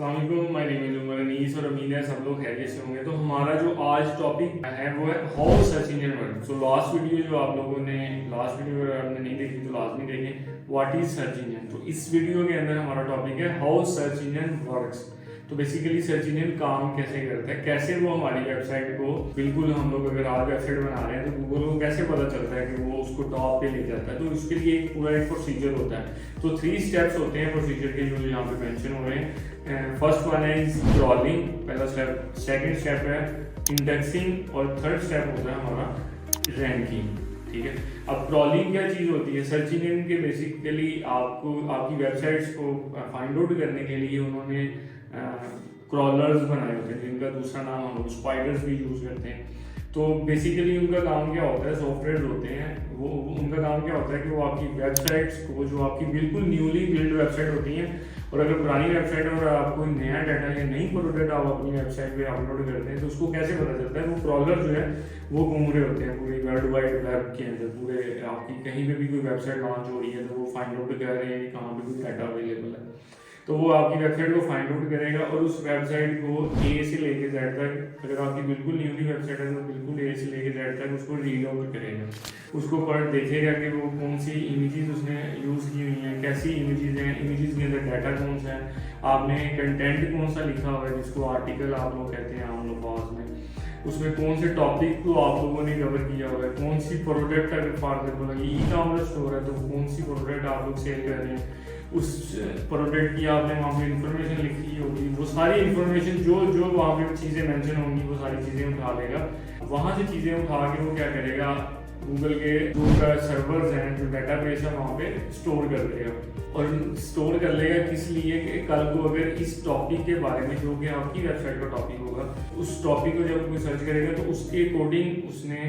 अस्सलामुअलैकुम, my name is Umar Anis और उम्मीद है सब लोग खैरियत से होंगे। तो हमारा जो आज टॉपिक है वो है how search engine work. So last video जो आप लोगों ने अगर आपने नहीं देखी तो लाजमी देखें, व्हाट इज सर्च इंजन। तो इस वीडियो के अंदर हमारा टॉपिक है हाउ सर्च इंजन वर्क्स। तो बेसिकली सर्च इंजन काम कैसे करता है, कैसे वो हमारी वेबसाइट को, बिल्कुल हम लोग अगर आज वेबसाइट बना रहे हैं तो गूगल को कैसे पता चलता है कि वो उसको टॉप पे ले जाता है। तो उसके लिए एक पूरा एक प्रोसीजर होता है। तो 3 स्टेप्स होते हैं प्रोसीजर के जो यहाँ पे मेंशन हो रहे हैं। फर्स्ट वन है इज क्रॉलिंग, पहला स्टेप। सेकंड स्टेप है इंडेक्सिंग और थर्ड स्टेप होता है हमारा रैंकिंग। ठीक है, अब क्रॉलिंग क्या चीज़ होती है? सर्च इंजन के बेसिकली आपको आपकी वेबसाइट्स को फाइंड आउट करने के लिए उन्होंने क्रॉलर्स बनाए होते हैं, जिनका दूसरा नाम हम स्पाइडर्स भी यूज़ करते हैं। तो बेसिकली उनका काम क्या होता है, सॉफ्टवेयर होते हैं वो उनका काम क्या होता है कि वो आपकी वेबसाइट्स को, जो आपकी बिल्कुल न्यूली बिल्ड वेबसाइट होती हैं, और अगर पुरानी वेबसाइट है और आप कोई नया डाटा या नई प्रोडक्ट आप अपनी वेबसाइट पे अपलोड करते हैं तो उसको कैसे पता चलता है? वो क्रॉलर जो है वो घूम रहे होते हैं पूरी वर्ल्ड वाइड वेब के अंदर। पूरे आपकी कहीं पे भी कोई वेबसाइट लॉन्च हो रही है तो वो फाइंड आउट कर रहे हैं कि कहाँ पे कोई डाटा अवेलेबल है। तो वो आपकी वेबसाइट को फाइंड आउट करेगा और उस वेबसाइट को ए से लेके जेड तक, अगर आपकी बिल्कुल न्यूली वेबसाइट है तो बिल्कुल ए से लेके जेड तक उसको रीड आउट करेगा। उसको पढ़ देखेगा कि वो कौन सी इमेजेस उसने यूज़ की हुई हैं, कैसी इमेजेस हैं, इमेजेस के अंदर डाटा कौन सा है, आपने कंटेंट कौन सा लिखा हुआ है जिसको आर्टिकल आप लोग कहते हैं आम लफ्ज़ में, उसमें कौन से टॉपिक को आप लोगों ने कवर किया हुआ है, कौन सी प्रोडक्ट, अगर for example e commerce store है तो कौन सी प्रोडक्ट आप लोग सेल कर रहे हैं, उस प्रोडक्ट की आपने वहाँ पे इंफॉर्मेशन लिखी होगी। वो सारी इंफॉर्मेशन जो जो वहाँ पे चीज़ें मेंशन होंगी वो सारी चीज़ें उठा लेगा। वहाँ से चीज़ें उठा के वो क्या करेगा, गूगल के जो सर्वर्स हैं, जो डेटाबेस है वहाँ पे स्टोर कर देगा। और स्टोर कर लेगा किस लिए कि कल को अगर इस टॉपिक के बारे में, जो कि आपकी वेबसाइट का टॉपिक होगा, उस टॉपिक को जब कोई सर्च करेगा तो उसके अकॉर्डिंग उसने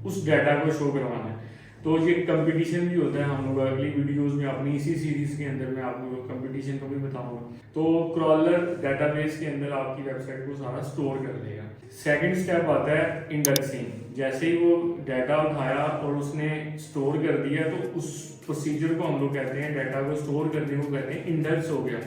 उस डाटा को शो करवाना है। तो ये कंपटीशन भी होता है, हम लोग अगली वीडियोस में अपनी इसी सीरीज के अंदर मैं आपको कंपटीशन को भी बताऊंगा। तो क्रॉलर डेटाबेस के अंदर आपकी वेबसाइट को सारा स्टोर कर देगा। सेकंड स्टेप आता है इंडेक्सिंग। जैसे ही वो डाटा उठाया और उसने स्टोर कर दिया तो उस प्रोसीजर को हम लोग कहते हैं, डाटा को स्टोर करने को कहते हैं इंडेक्स हो गया।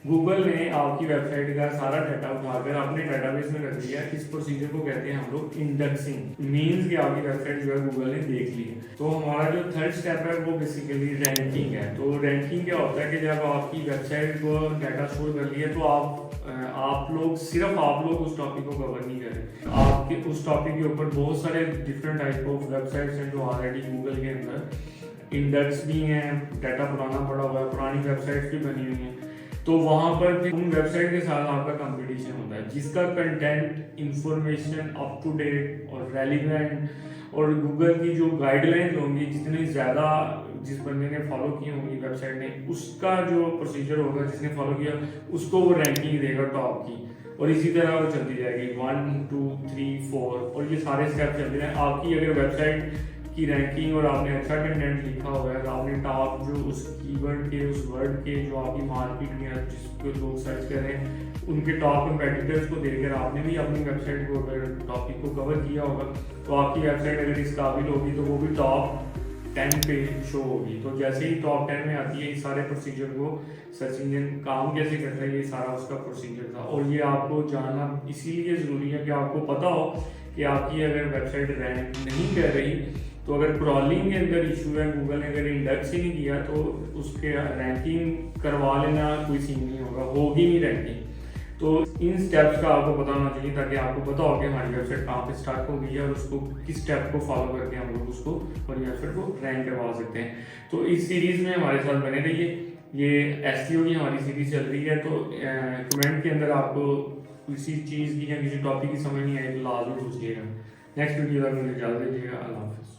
गूगल ने आपकी वेबसाइट का सारा डाटा उठाकर अपने डेटाबेस में रख दिया। इस प्रोसीजर को कहते हैं हम लोग इंडेक्सिंग। मींस कि आपकी वेबसाइट जो है गूगल ने देख ली है। तो हमारा जो थर्ड स्टेप है वो बेसिकली रैंकिंग है। तो रैंकिंग क्या होता है कि जब आपकी वेबसाइट को डाटा स्टोर कर लिया तो आप लोग, सिर्फ आप लोग उस टॉपिक को कवर नहीं करें। आपके उस टॉपिक के ऊपर बहुत सारे डिफरेंट टाइप ऑफ वेबसाइट्स हैं जो ऑलरेडी गूगल के अंदर इंडेक्स भी हैं, डाटा पुराना पड़ा हुआ है, पुरानी वेबसाइट्स भी बनी हुई हैं। तो वहाँ पर भी उन वेबसाइट के साथ आपका कंपटीशन होता है जिसका content, information up to date और रेलिवेंट, और गूगल की जो गाइडलाइंस होंगी, जितनी ज़्यादा जिस बंदे ने फॉलो की होंगी वेबसाइट ने, उसका जो प्रोसीजर होगा जिसने फॉलो किया उसको वो रैंकिंग देगा टॉप की। और इसी तरह वो चलती जाएगी 1 2 3 4 और ये सारे स्टेप चलते हैं। आपकी अगर वेबसाइट की रैंकिंग और आपने अच्छा कंटेंट लिखा हुआ है तो आपने टॉप जो उस कीवर्ड के, उस वर्ड के जो आपकी मार्केट में जिसको लोग सर्च कर रहे हैं उनके टॉप कंपेटिटर्स को देखकर आपने भी अपनी वेबसाइट को, अगर टॉपिक को कवर किया होगा तो आपकी वेबसाइट अगर इस काबिल होगी तो वो भी टॉप 10 पे शो होगी। तो जैसे ही टॉप 10 में आती है, इस सारे प्रोसीजर को सर्च इंजन काम कैसे करता है, ये सारा उसका प्रोसीजर था। और ये आपको जानना इसीलिए ज़रूरी है कि आपको पता हो कि आपकी अगर वेबसाइट रैंक नहीं कर रही, तो अगर क्रॉलिंग के अंदर इशू है, गूगल ने अगर इंडेक्स ही नहीं किया तो उसके रैंकिंग करवा लेना कोई सीन नहीं होगा, होगी नहीं रैंकिंग। तो इन स्टेप्स का आपको पता होना चाहिए ताकि आपको पता हो कि हमारी वेबसाइट कहाँ पे स्टार्ट हो गई है और उसको किस स्टेप को फॉलो करके हम लोग उसको हमारी वेबसाइट को रैंक करवा सकते हैं। तो इस सीरीज़ में हमारे साथ बने रहिए। ये एसईओ की हमारी सीरीज चल रही है। तो कमेंट के अंदर आपको किसी चीज़ की या किसी टॉपिक की समझ नहीं आई तो लाजमी पूछिएगा। नेक्स्ट वीडियो तक मुझे इजाज़त दीजिएगा। अल्लाह हाफ़िज़।